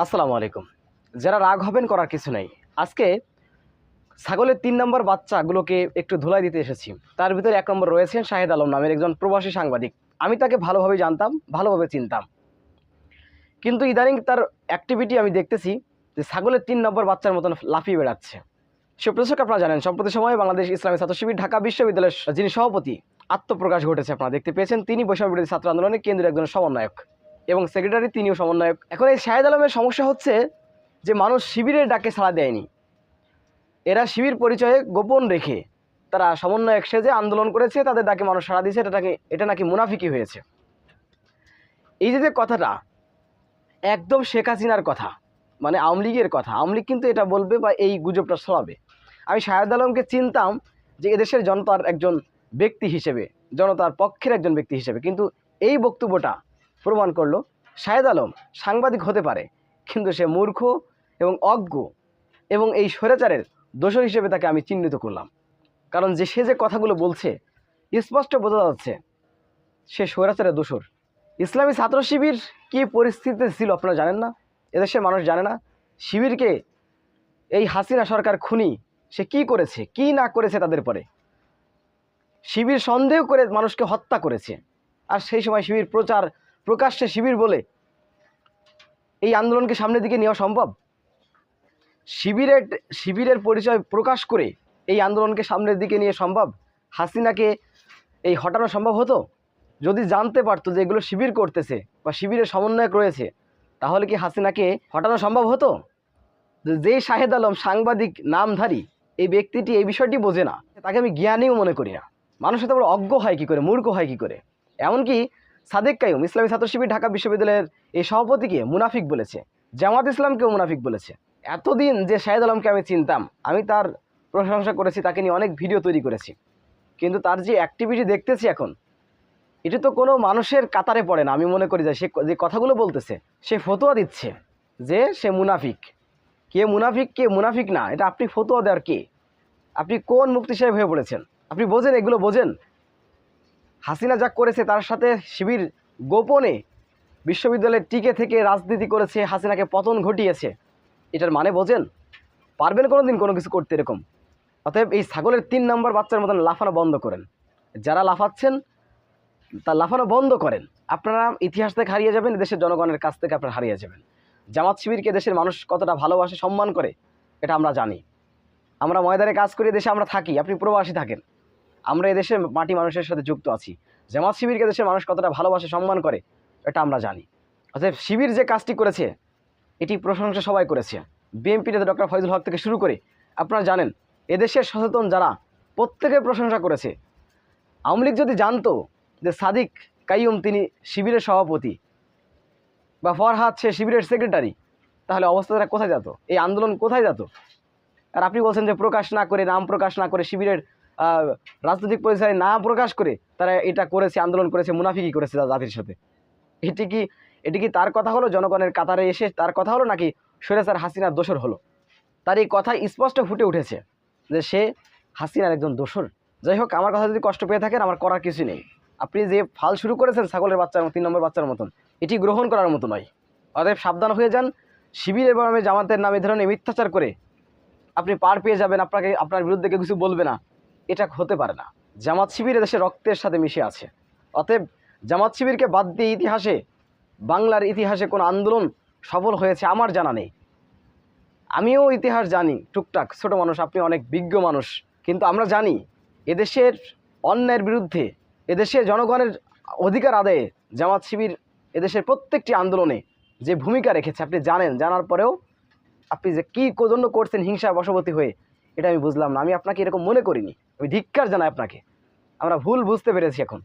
আসসালামু আলাইকুম। যারা রাগ হবেন করার কিছু নাই। আজকে ছাগলের ৩ নম্বর বাচ্চাগুলোকে একটু ধুলাই দিতে এসেছি। তার ভিতরে ১ নম্বর রয়েছেন শাহেদ আলম নামের একজন প্রবাসী সাংবাদিক। আমি তাকে ভালোভাবে জানতাম, ভালোভাবে চিনতাম। কিন্তু ইদানিং তার অ্যাক্টিভিটি আমি দেখতেছি যে ছাগলের ৩ নম্বর বাচ্চার মতন লাফিয়ে বেড়াচ্ছে। সুপ্রিয় দর্শক, আপনারা জানেন সম্প্রতি সময়ে বাংলাদেশ ইসলামী ছাত্র শিবির ঢাকা বিশ্ববিদ্যালয়ের যিনি সভাপতি, আত্মপ্রকাশ ঘটেছে, আপনারা দেখতে পেয়েছেন। তিনি বৈষম্যবিরোধী ছাত্র আন্দোলনের কেন্দ্রীয় একজন সমন্বয়ক এবং সেক্রেটারি, তিনিও সমন্বয়ক। এখন এই শাহেদ আলমের সমস্যা হচ্ছে যে মানুষ শিবিরের ডাকে সাড়া দেয়নি। এরা শিবির পরিচয়ে গোপন রেখে তারা সমন্বয়ক সেজে আন্দোলন করেছে, তাদের ডাকে মানুষ সাড়া দিয়েছে। এটা নাকি মুনাফিকি হয়েছে। এই যে কথাটা একদম শেখ হাসিনার কথা, মানে আওয়ামী লীগের কথা। আওয়ামী লীগ কিন্তু এটা বলবে বা এই গুজবটা ছড়াবে। আমি শাহেদ আলমকে চিনতাম যে এদেশের জনতার একজন ব্যক্তি হিসেবে, জনতার পক্ষের একজন ব্যক্তি হিসেবে, কিন্তু এই বক্তব্যটা প্রমাণ করলো শাহেদ আলম সাংবাদিক হতে পারে, কিন্তু সে মূর্খ এবং অজ্ঞ, এবং এই স্বৈরাচারের দোষর হিসেবে তাকে আমি চিহ্নিত করলাম। কারণ সে যে কথাগুলো বলছে স্পষ্ট বোঝা যাচ্ছে সে স্বৈরাচারের দোষর। ইসলামী ছাত্র শিবির কী পরিস্থিতিতে ছিল আপনারা জানেন না? এদেশের মানুষ জানে না শিবিরকে এই হাসিনা সরকার খুনি সে কি করেছে, কি না করেছে। তাদের পরে শিবির সন্দেহ করে মানুষকে হত্যা করেছে। আর সেই সময় শিবির প্রকাশ্যে শিবির বলে এই আন্দোলনকে সামনের দিকে নেওয়া সম্ভব? শিবিরের পরিচয় প্রকাশ করে এই আন্দোলনকে সামনের দিকে নিয়ে সম্ভব? হাসিনাকে এই হটানো সম্ভব হতো? যদি জানতে পারতো যে এগুলো শিবির করতেছে বা শিবিরের সমন্বয়ক রয়েছে, তাহলে কি হাসিনাকে হটানো সম্ভব হতো? যেই শাহেদ আলম সাংবাদিক নামধারী, এই ব্যক্তিটি এই বিষয়টি বোঝে না, তাকে আমি জ্ঞানীও মনে করি না। মানুষ এত বড় অজ্ঞ হয় কী করে, মূর্খ হয় কী করে? এমনকি সাদেক কাইয়ুম ইসলামী ছাত্র শিবির ঢাকা বিশ্ববিদ্যালয়ের এই সভাপতিকে মুনাফিক বলেছে, জামাত ইসলামকেও মুনাফিক বলেছে। এতদিন যে শাহেদ আলমকে আমি চিনতাম, আমি তার প্রশংসা করেছি, তাকে নিয়ে অনেক ভিডিও তৈরি করেছি, কিন্তু তার যে অ্যাক্টিভিটি দেখতেছি এখন, এটি তো কোনো মানুষের কাতারে পড়ে না। আমি মনে করি যে সে যে কথাগুলো বলতেছে, সে ফতোয়া দিচ্ছে যে সে মুনাফিক। কে মুনাফিক কে মুনাফিক না, এটা আপনি ফতোয়া দেওয়ার কে? আপনি কোন মুফতি সাহেব হয়ে পড়েছেন? আপনি বোঝেন, এগুলো বোঝেন? হাসিনা যা করেছে তার সাথে শিবির গোপনে বিশ্ববিদ্যালয়ের টিকে থেকে রাজনীতি করেছে, হাসিনাকে পতন ঘটিয়েছে, এটার মানে বোঝেন? পারবেন কোনো দিন কোনো কিছু করতে এরকম? অতএব এই ছাগলের ৩ নম্বর বাচ্চার মতন লাফানো বন্ধ করেন। যারা লাফাচ্ছেন তা লাফানো বন্ধ করেন। আপনারা ইতিহাস থেকে হারিয়ে যাবেন, দেশের জনগণের কাছ থেকে আপনারা হারিয়ে যাবেন। জামাত শিবিরকে দেশের মানুষ কতটা ভালোবাসে, সম্মান করে, এটা আমরা জানি। আমরা ময়দানে কাজ করি, দেশে আমরা থাকি, আপনি প্রবাসী থাকেন, আমরা এদেশের মাটি মানুষের সাথে যুক্ত আছি। জামাত শিবিরকে দেশের মানুষ কতটা ভালোবাসে, সম্মান করে, এটা আমরা জানি। অতএব শিবির যে কাজটি করেছে এটি প্রশংসা সবাই করেছে। বিএনপিতে ডক্টর ফয়জুল হক থেকে শুরু করে আপনারা জানেন এদেশের সচেতন যারা, প্রত্যেকের প্রশংসা করেছে। আওয়ামী লীগ যদি জানতো যে সাদিক কাইয়ুম তিনি শিবিরের সভাপতি বা ফরহাদ সে শিবিরের সেক্রেটারি, তাহলে অবস্থাটা কোথায় যেত, এই আন্দোলন কোথায় যেত? আর আপনি বলছেন যে প্রকাশ না করে, নাম প্রকাশ না করে, শিবিরের রাজনৈতিক পরিচয় না প্রকাশ করে তারা এটা করেছে, আন্দোলন করেছে, মুনাফিকি করেছে জাতির সাথে। এটি কি তার কথা হলো? জনগণের কাতারে এসে তার কথা হলো, নাকি স্বৈরাচার হাসিনার দোসর হলো? তার এই কথাই স্পষ্ট ফুটে উঠেছে যে সে হাসিনার একজন দোসর। যাই হোক, আমার কথা যদি কষ্ট পেয়ে থাকেন, আমার করার কিছু নেই। আপনি যে ফাল শুরু করেছেন ছাগলের বাচ্চার ৩ নম্বর বাচ্চার মতন, এটি গ্রহণ করার মতো নয়। অতএব সাবধান হয়ে যান। শিবির এবং আমি জামাতের নামে ধরনের মিথ্যাচার করে আপনি পার পেয়ে যাবেন, আপনার বিরুদ্ধে কেউ কিছু বলবে না, এটা হতে পারে না। জামাত শিবির এদেশের রক্তের সাথে মিশে আছে। অতএব জামাত শিবিরকে বাদ দিয়ে ইতিহাসে, বাংলার ইতিহাসে কোনো আন্দোলন সফল হয়েছে আমার জানা নেই। আমিও ইতিহাস জানি টুকটাক, ছোট মানুষ, আপনি অনেক বিজ্ঞ মানুষ, কিন্তু আমরা জানি এদেশের অন্যায়ের বিরুদ্ধে, এদেশের জনগণের অধিকার আদায়ে জামাত শিবির এদেশের প্রত্যেকটি আন্দোলনে যে ভূমিকা রেখেছে আপনি জানেন। জানার পরেও আপনি যে কী জন্য করছেন হিংসা বশবর্তী হয়ে, এটা আমি বুঝলাম না। আমি আপনাকে এরকম মনে করিনি, আমি ধিক্কার জানাই আপনাকে। আমরা ভুল বুঝতে পেরেছি এখন।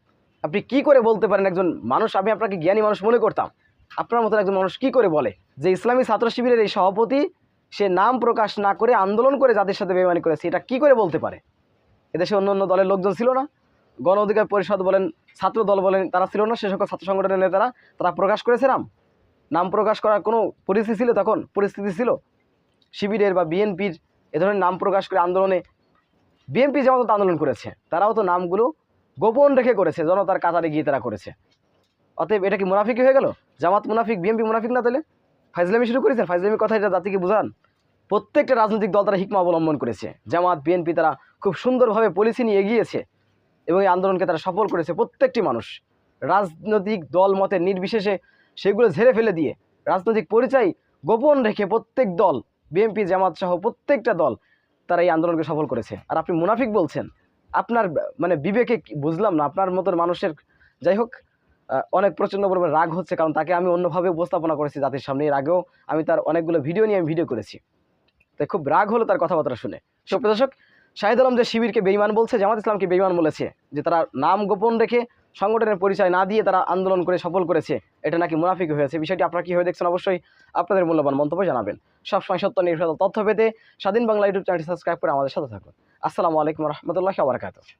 আপনি কি করে বলতে পারেন একজন মানুষ, আমি আপনাকে জ্ঞানী মানুষ মনে করতাম, আপনার মতন একজন মানুষ কি করে বলে যে ইসলামী ছাত্র শিবিরের এই সভাপতি সে নাম প্রকাশ না করে আন্দোলন করে জাতির সাথে বেইমানি করেছে? এটা কি করে বলতে পারে? এদেশে অন্য অন্য দলের লোকজন ছিল না? গণ অধিকার পরিষদ বলেন, ছাত্র দল বলেন, তারা ছিল না? সে সকল ছাত্র সংগঠনের নেতারা তারা প্রকাশ করেছে নাম প্রকাশ করার কোনো পরিস্থিতি ছিল তখন? পরিস্থিতি ছিল? শিবিরের বা বিএনপির এ ধরনের নাম প্রকাশ করে আন্দোলনে, বিএনপি যেমন আন্দোলন করেছে, তারাও তো নামগুলো গোপন রেখে করেছে, জনতার কাতারে গিয়ে তারা করেছে। অতএব এটা কি মুনাফিকি হয়ে গেল? জামাত মুনাফিক, বিএনপি মুনাফিক না? তাহলে ফাইজলামি শুরু করেছেন, ফাইজলামি কথা এটা জাতিকে বুঝান। প্রত্যেকটা রাজনৈতিক দল তারা হিকমা অবলম্বন করেছে। জামাত, বিএনপি তারা খুব সুন্দরভাবে পলিসি নিয়ে এগিয়েছে এবং এই আন্দোলনকে তারা সফল করেছে। প্রত্যেকটি মানুষ রাজনৈতিক দল মতে নির্বিশেষে সেগুলো ঝেড়ে ফেলে দিয়ে রাজনৈতিক পরিচয় গোপন রেখে প্রত্যেক দল, বিএনপি, জামাত সহ প্রত্যেকটা দল তারা এই আন্দোলনকে সফল করেছে। আর আপনি মুনাফিক বলছেন, আপনার মানে বিবেকে বুঝলাম না। আপনার মতো মানুষের যাই হোক অনেক প্রচণ্ড পরিমাণে রাগ হচ্ছে, কারণ তাকে আমি অন্যভাবে উপস্থাপনা করেছি জাতির সামনে। এর আগেও আমি তার অনেকগুলো ভিডিও নিয়ে আমি ভিডিও করেছি, তাই খুব রাগ হলো তার কথাবার্তা শুনে। সুপ্রিয় দর্শক, শাহিদ আলম যে শিবিরকে বেঈমান বলছে, জামাত ইসলামকে বেঈমান বলেছে, যে তারা নাম গোপন রেখে সংগঠনের পরিচয় না দিয়ে তারা আন্দোলন করে সফল করেছে, এটা নাকি মুনাফিক হয়েছে। বিষয়টি আপনারা কীভাবে দেখছেন অবশ্যই আপনাদের মূল্যবান মন্তব্য জানাবেন। সবসময় সত্য নির্ভর তথ্য পেতে স্বাধীন বাংলা ইউটিউব চ্যানেলটি সাবস্ক্রাইব করে আমাদের সাথে থাকুন। আসসালামু আলাইকুম রহমতুল্লাহি ওয়া বারাকাতুহু।